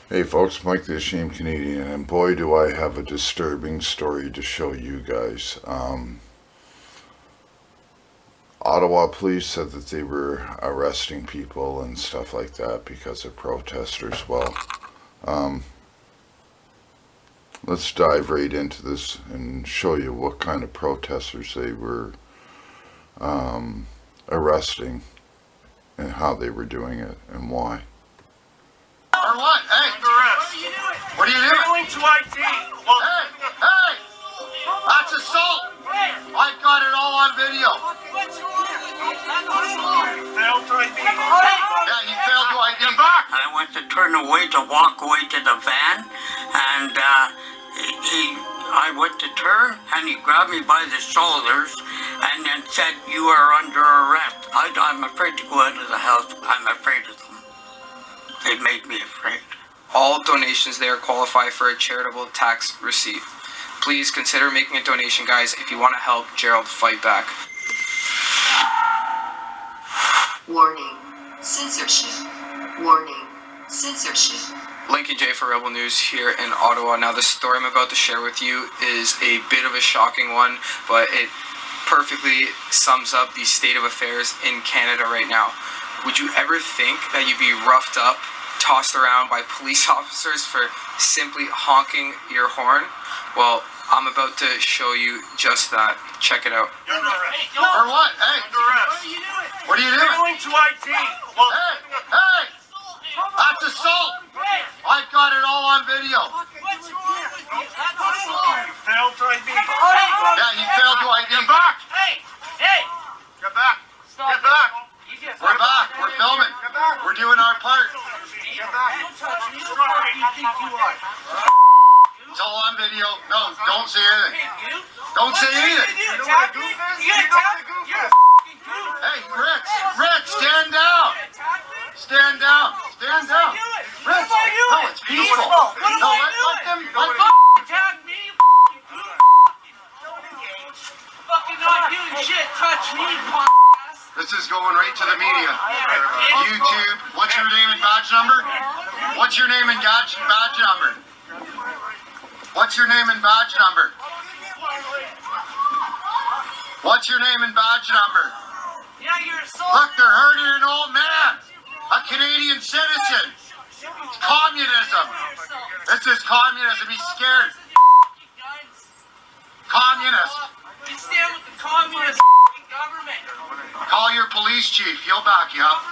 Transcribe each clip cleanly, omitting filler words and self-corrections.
Hey folks, Mike the Ashamed Canadian, and boy do I have a disturbing story to show you guys. Ottawa police said that they were arresting people and stuff like that because of protesters. Well, um, let's dive right into this and show you what kind of protesters they were arresting and how they were doing it and why. Or what? Hey! What are you doing? Failing to ID. Well, Hey! That's assault! I've got it all on video. failed to ID. Yeah, he failed to ID. Get back! I went to turn away to walk away to the van, and I went to turn, and he grabbed me by the shoulders, and then said, "You are under arrest." I'm afraid to go out of the house. I'm afraid of them. They made me afraid. All donations there qualify for a charitable tax receipt. Please consider making a donation, guys, if you want to help Gerald fight back. Warning. Censorship. Warning. Censorship. Lincoln J for Rebel News here in Ottawa. Now, the story I'm about to share with you is a bit of a shocking one, but it perfectly sums up the state of affairs in Canada right now. Would you ever think that you'd be roughed up, tossed around by police officers for simply honking your horn? Well, I'm about to show you just that. Check it out. You're under arrest. Or what? Hey! Under arrest. What are you doing? Failing to ID. Well, Hey! That's assault! I've got it all on video. failed to ID. Yeah, he failed to ID. Get back! Get back! Get back! We're back. We're filming. We're doing our part. It's all on video. No, don't say anything. Don't say anything. Hey, Rich, stand down. Stand down. Stand down. Rich, no, it's peaceful. No, let them. Attack me, fucking not doing shit. Touch me, This is going right to the media. YouTube. What's your name and badge number? What's your name and badge number? What's your name and badge number? What's your name and badge number? Yeah, you're so. Look, they're hurting an old man, a Canadian citizen. It's communism. This is communism. He's scared. Communist. We stand with the communist government. Call your police chief. He'll back you up.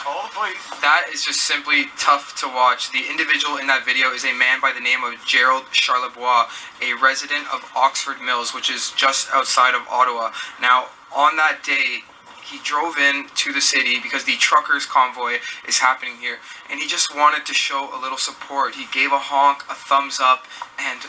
Call the police. That is just simply tough to watch. The individual in that video is a man by the name of Gerald Charlebois, a resident of Oxford Mills, which is just outside of Ottawa. Now, on that day, he drove in to the city because the truckers convoy is happening here, and he just wanted to show a little support. He gave a honk, a thumbs up, and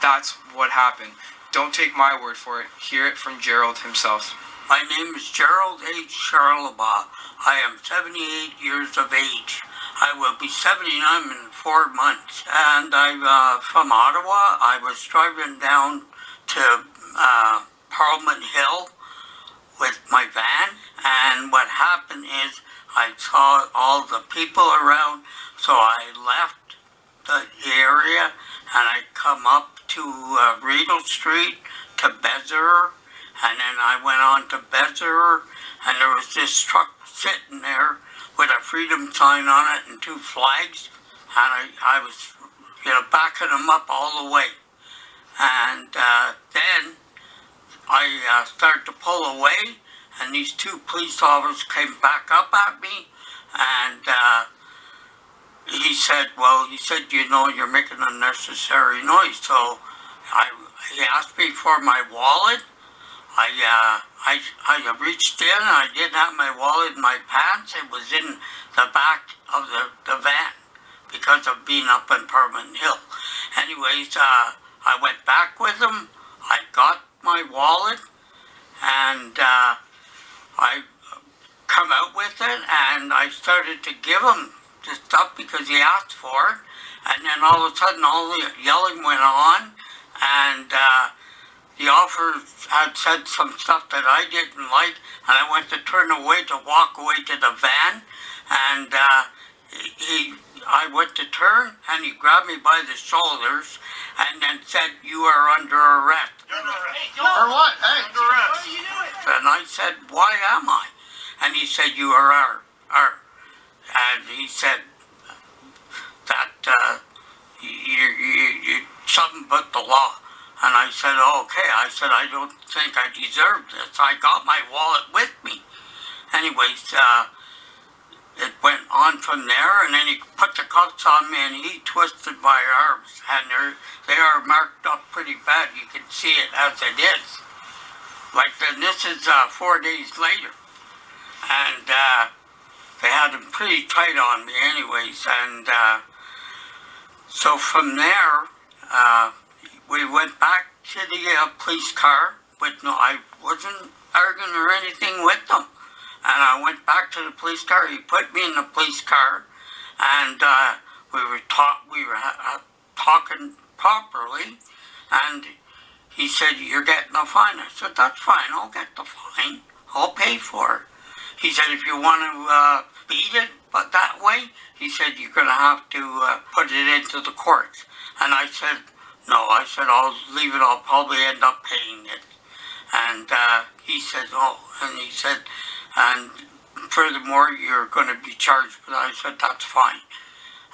that's what happened. Don't take my word for it. Hear it from Gerald himself. My name is Gerald H. Charlebois. I am 78 years of age. I will be 79 in 4 months. And I'm from Ottawa. I was driving down to Parliament Hill with my van. And what happened is I saw all the people around. So I left the area and I come up to Rideau Street to Bezerer. And then I went on to Bezerer, and there was this truck sitting there with a freedom sign on it and 2 flags, and I was, backing them up all the way. And then I started to pull away, and these 2 police officers came back up at me, and he said, you're making unnecessary noise. So he asked me for my wallet. I reached in, I didn't have my wallet in my pants. It was in the back of the van because of being up in Parliament Hill. Anyways, I went back with him. I got my wallet and I come out with it and I started to give him the stuff because he asked for it. And then all of a sudden all the yelling went on and the officers had said some stuff that I didn't like, and I went to turn away to walk away to the van, and I went to turn, and he grabbed me by the shoulders, and then said, "You are under arrest." For what? Hey. Under arrest. And I said, "Why am I?" And he said, "You are our." And he said that you something but the law. And I said, "Okay." I said, "I don't think I deserve this." I got my wallet with me. Anyways, it went on from there, and then he put the cuffs on me, and he twisted my arms, and they are marked up pretty bad. You can see it as it is. Like, then this is 4 days later, and they had them pretty tight on me anyways, and so from there, we went back to the police car, but no, I wasn't arguing or anything with them. And I went back to the police car. He put me in the police car, and we were talking properly. And he said, "You're getting a fine." I said, "That's fine. I'll get the fine. I'll pay for it." He said, "If you want to beat it, but that way," he said, "you're going to have to put it into the courts." And I said, "No." I said, "I'll leave it. I'll probably end up paying it." And he said, "Oh," and he said, "And furthermore, you're going to be charged." But I said, "That's fine."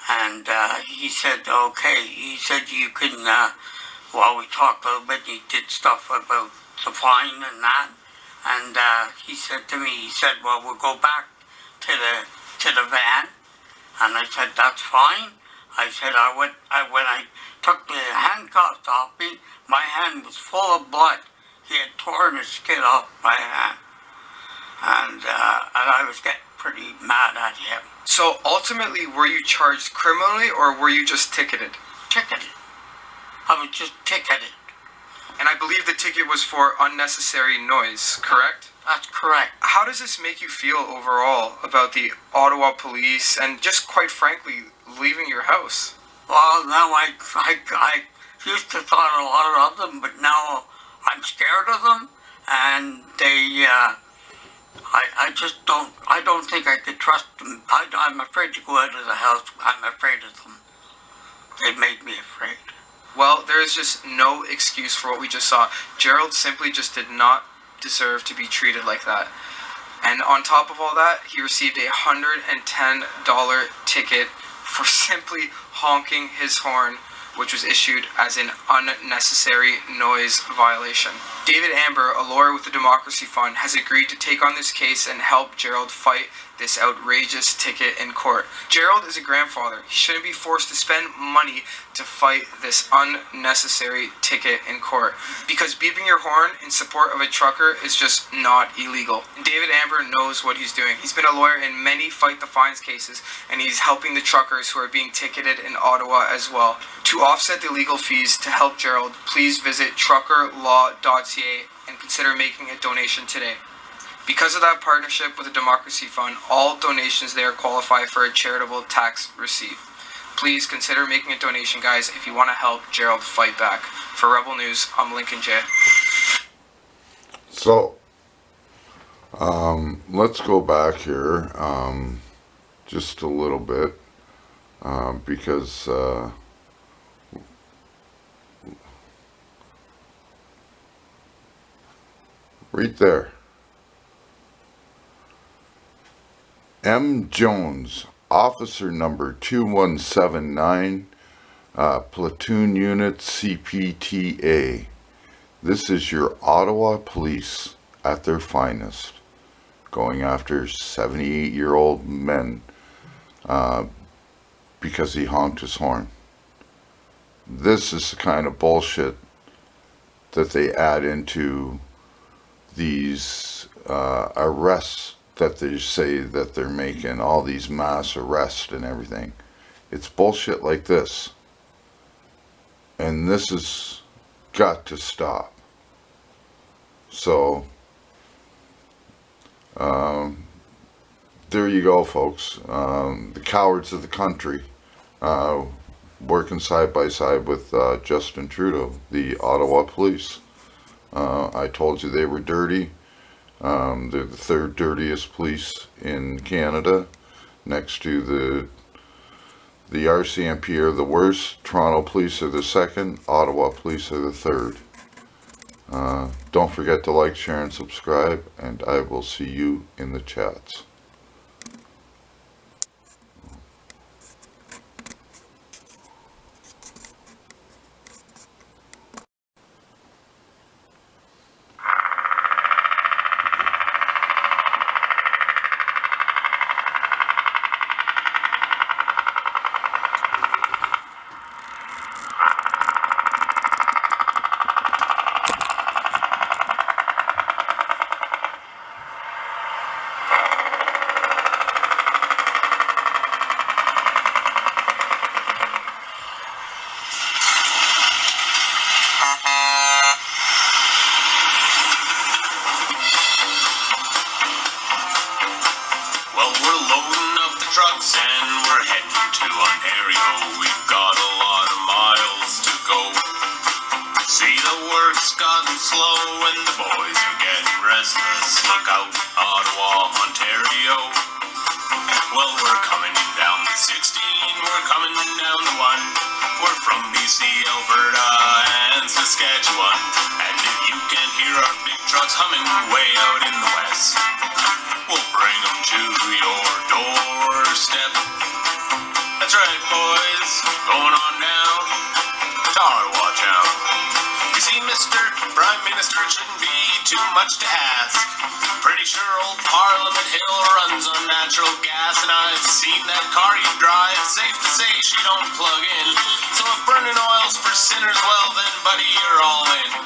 And he said, "Okay." He said, "You can," well, we talked a little bit. He did stuff about the fine and that. And he said to me, he said, "Well, we'll go back to the van." And I said, "That's fine." I said, when I took the handcuffs off me, my hand was full of blood. He had torn the skin off my hand. And I was getting pretty mad at him. So ultimately, were you charged criminally or were you just ticketed? Ticketed. I was just ticketed. And I believe the ticket was for unnecessary noise, correct? That's correct. How does this make you feel overall about the Ottawa police and just quite frankly, leaving your house? Well, now I used to thought a lot of them, but now I'm scared of them, and they, I don't think I could trust them. I'm afraid to go out of the house. I'm afraid of them. They made me afraid. Well, there is just no excuse for what we just saw. Gerald simply just did not deserve to be treated like that. And on top of all that, he received a $110 ticket for simply honking his horn, which was issued as an unnecessary noise violation. David Amber, a lawyer with the Democracy Fund, has agreed to take on this case and help Gerald fight this outrageous ticket in court. Gerald is a grandfather. He shouldn't be forced to spend money to fight this unnecessary ticket in court, because beeping your horn in support of a trucker is just not illegal. David Amber knows what he's doing. He's been a lawyer in many fight the fines cases, and he's helping the truckers who are being ticketed in Ottawa as well. To offset the legal fees to help Gerald, please visit truckerlaw.ca and consider making a donation today. Because of that partnership with the Democracy Fund, all donations there qualify for a charitable tax receipt. Please consider making a donation, guys, if you want to help Gerald fight back. For Rebel News, I'm Lincoln J. So, let's go back here just a little bit because right there. M. Jones, officer number 2179, platoon unit CPTA. This is your Ottawa police at their finest, going after 78-year-old men because he honked his horn. This is the kind of bullshit that they add into these arrests that they say that they're making, all these mass arrests and everything. It's bullshit like this. And this has got to stop. So, there you go, folks. The cowards of the country, working side by side with Justin Trudeau, the Ottawa police. I told you they were dirty. They're the third dirtiest police in Canada, next to the The RCMP are the worst, Toronto Police are the second, Ottawa Police are the third. Don't forget to like, share, and subscribe, and I will see you in the chats. Well, we're loading up the trucks and we're heading to Ontario. We've got a lot of miles to go. See, the work's gotten slow and the boys are getting restless. Look out, Ottawa, Ontario. Well, we're coming down the 16, we're coming down the 1. We're from BC, Alberta, and Saskatchewan. And if you can hear our big trucks humming way out in the west, we'll bring them to your doorstep. That's right, boys, going on down to Ottawa town. You see, Mr. Prime Minister, it shouldn't be too much to ask. Pretty sure old Parliament Hill runs on natural gas, and I've seen that car you drive. Safe to say she don't plug in. So if burning oil's for sinners, well then, buddy, you're all in.